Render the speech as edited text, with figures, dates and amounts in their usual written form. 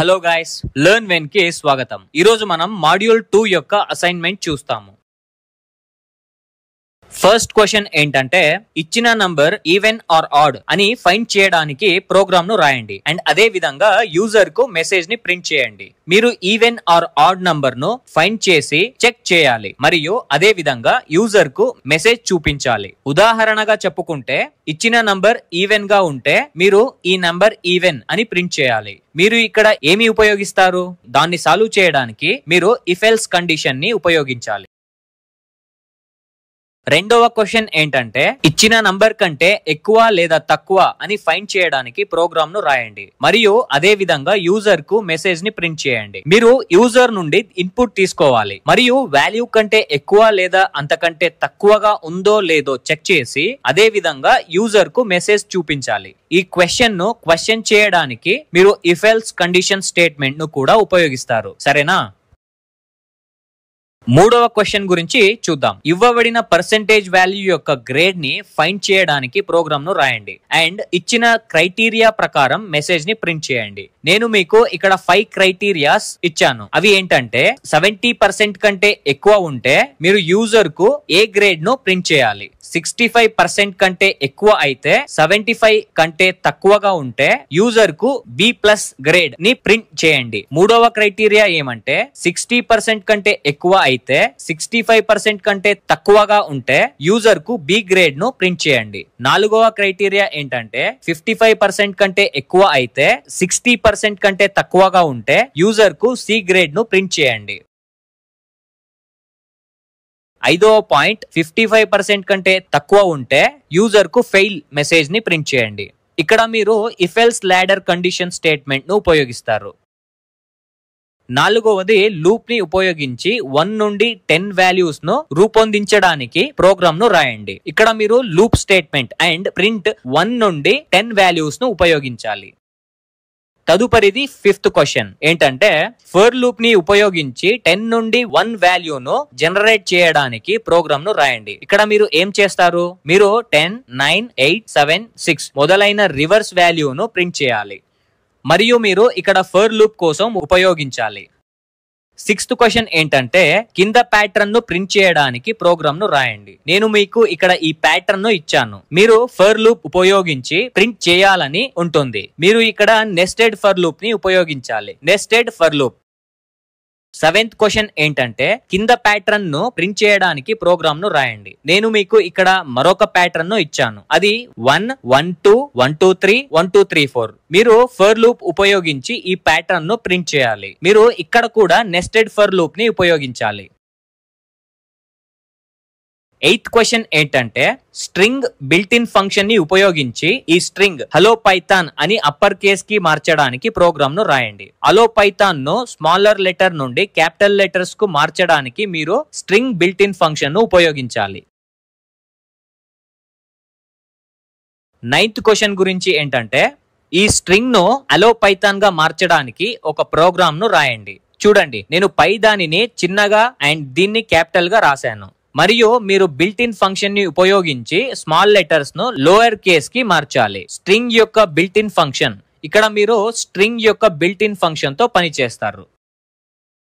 Hello guys, learn when కి స్వాగతం. ఈ రోజు మనం మాడ్యూల్ 2 యొక్క అసైన్మెంట్ చూస్తాము. ఫస్ట్ క్వశ్చన్ ఏంటంటే, ఇచ్చిన నంబర్ ఈవెన్ ఆర్ ఆడ్ అని ఫైండ్ చేయడానికి ప్రోగ్రామ్ ను రాయండి అండ్ అదే విధంగా యూజర్ కు మెసేజ్ ని ప్రింట్ చేయండి. మీరు ఈవెన్ ఆర్ ఆడ్ నంబర్ ను ఫైండ్ చేసి చెక్ చేయాలి మరియు అదే విధంగా యూజర్ కు మెసేజ్ చూపించాలి. ఉదాహరణగా చెప్పుకుంటే, ఇచ్చిన నంబర్ ఈవెన్ గా ఉంటే మీరు ఈ నంబర్ ఈవెన్ అని ప్రింట్ చేయాలి. మీరు ఇక్కడ ఏమి ఉపయోగిస్తారు? దాన్ని సాల్వ్ చేయడానికి మీరు ఇఫ్ ఎల్స్ కండిషన్ ని ఉపయోగించాలి. రెండవ క్వశ్చన్ ఏంటంటే, ఇచ్చిన నంబర్ కంటే ఎక్కువ లేదా తక్కువ అని ఫైండ్ చేయడానికి ప్రోగ్రామ్ ను రాయండి మరియు అదే విధంగా యూజర్ కు మెసేజ్ ని ప్రింట్ చేయండి. మీరు యూజర్ నుండి ఇన్పుట్ తీసుకోవాలి మరియు వాల్యూ కంటే ఎక్కువ లేదా అంతకంటే తక్కువగా ఉందో లేదో చెక్ చేసి అదే విధంగా యూజర్ కు మెసేజ్ చూపించాలి. ఈ క్వశ్చన్ ను క్వశ్చన్ చేయడానికి మీరు ఇఫ్ ఎల్స్ కండిషన్ స్టేట్మెంట్ ను కూడా ఉపయోగిస్తారు. సరేనా? మూడవ క్వశ్చన్ గురించి చూద్దాం. ఇవ్వబడిన పర్సెంటేజ్ వాల్యూ యొక్క గ్రేడ్ ని ఫైండ్ చేయడానికి ప్రోగ్రామ్ ను రాయండి అండ్ ఇచ్చిన క్రైటీరియా ప్రకారం మెసేజ్ ని ప్రింట్ చేయండి. నేను మీకు ఇక్కడ 5 క్రైటీరియాస్ ఇచ్చాను. అవి ఏంటంటే, 70% కంటే ఎక్కువ ఉంటే మీరు యూజర్ కు ఏ గ్రేడ్ ను ప్రింట్ చేయాలి. 65% కంటే ఎక్కువ అయితే 75 కంటే తక్కువగా ఉంటే యూజర్ కు B+ గ్రేడ్ ని ప్రింట్ చేయండి. మూడవ క్రైటీరియా ఏమంటే, 60% కంటే ఎక్కువ అయితే 65% కంటే తక్కువగా ఉంటే యూజర్ కు B గ్రేడ్ ను ప్రింట్ చేయండి. నాలుగవ క్రైటీరియా ఏంటంటే, 55% కంటే ఎక్కువ అయితే 60% కంటే తక్కువగా ఉంటే యూజర్ కు C గ్రేడ్ ను ప్రింట్ చేయండి. ఐదవ పాయింట్, 55% కంటే తక్కువ ఉంటే యూజర్ కు ఫెయిల్ మెసేజ్ ని ప్రింట్ చేయండి. ఇక్కడ మీరు if else ladder condition statement ను ఉపయోగిస్తారు. నాలుగవది, లూప్ ని ఉపయోగించి 1 నుండి 10 వాల్యూస్ ను రూపొందించడానికి ప్రోగ్రామ్ ను రాయండి. ఇక్కడ మీరు లూప్ స్టేట్మెంట్ అండ్ ప్రింట్ 1 నుండి 10 వాల్యూస్ ను ఉపయోగించాలి. తదుపరిది ఫిఫ్త్ క్వశ్చన్ ఏంటంటే, ఫర్ లూప్ ని ఉపయోగించి 10 నుండి 1 వాల్యూను జనరేట్ చేయడానికి ప్రోగ్రామ్ ను రాయండి. ఇక్కడ మీరు ఏం చేస్తారు? మీరు 10, 9, 8, 7, 6 మొదలైన రివర్స్ వాల్యూను ప్రింట్ చేయాలి మరియు మీరు ఇక్కడ ఫర్ లూప్ కోసం ఉపయోగించాలి. సిక్స్త్ క్వశ్చన్ ఏంటంటే, కింద ప్యాటర్న్ ను ప్రింట్ చేయడానికి ప్రోగ్రామ్ ను రాయండి. నేను మీకు ఇక్కడ ఈ ప్యాటర్న్ ను ఇచ్చాను. మీరు ఫర్ లూప్ ఉపయోగించి ప్రింట్ చేయాలని ఉంటుంది. మీరు ఇక్కడ నెస్టెడ్ ఫర్ లూప్ ని ఉపయోగించాలి. Nested for loop. Seventh question ఏంటంటే, కింద ప్యాటర్న్ ను ప్రింట్ చేయడానికి ప్రోగ్రామ్ ను రాయండి. నేను మీకు ఇక్కడ మరొక ప్యాటర్న్ ను ఇచ్చాను. అది 1, 1, 2, 1, 2, 3, 1, 2, 3, 4. మీరు ఫర్ లూప్ ఉపయోగించి ఈ ప్యాటర్న్ ను ప్రింట్ చేయాలి. మీరు ఇక్కడ కూడా నెస్టెడ్ ఫర్ లూప్ ని ఉపయోగించాలి. ఎయిత్ క్వశ్చన్ ఏంటంటే, స్ట్రింగ్ బిల్ట్ ఇన్ ఫంక్షన్ ని ఉపయోగించి ఈ స్ట్రింగ్ హలో పైథాన్ అని అప్పర్ కేస్ కి మార్చడానికి ప్రోగ్రామ్ ను రాయండి. హలో పైథాన్ ను స్మాలర్ లెటర్ నుండి క్యాపిటల్ లెటర్స్ కు మార్చడానికి మీరు స్ట్రింగ్ బిల్ట్ ఇన్ ఫంక్షన్ ను ఉపయోగించాలి. నైన్త్ క్వశ్చన్ గురించి ఏంటంటే, ఈ స్ట్రింగ్ ను హలో పైథాన్ గా మార్చడానికి ఒక ప్రోగ్రామ్ ను రాయండి. చూడండి, నేను పై దానిని చిన్నగా అండ్ దీన్ని క్యాపిటల్ గా రాశాను మరియు మీరు బిల్ట్ ఇన్ ఫంక్షన్ ని ఉపయోగించి స్మాల్ లెటర్స్ ను లోయర్ కేస్ కి మార్చాలి. స్ట్రింగ్ యొక్క బిల్ట్ ఇన్ ఫంక్షన్. ఇక్కడ మీరు స్ట్రింగ్ యొక్క బిల్ట్ ఇన్ ఫంక్షన్ తో పని చేస్తారు.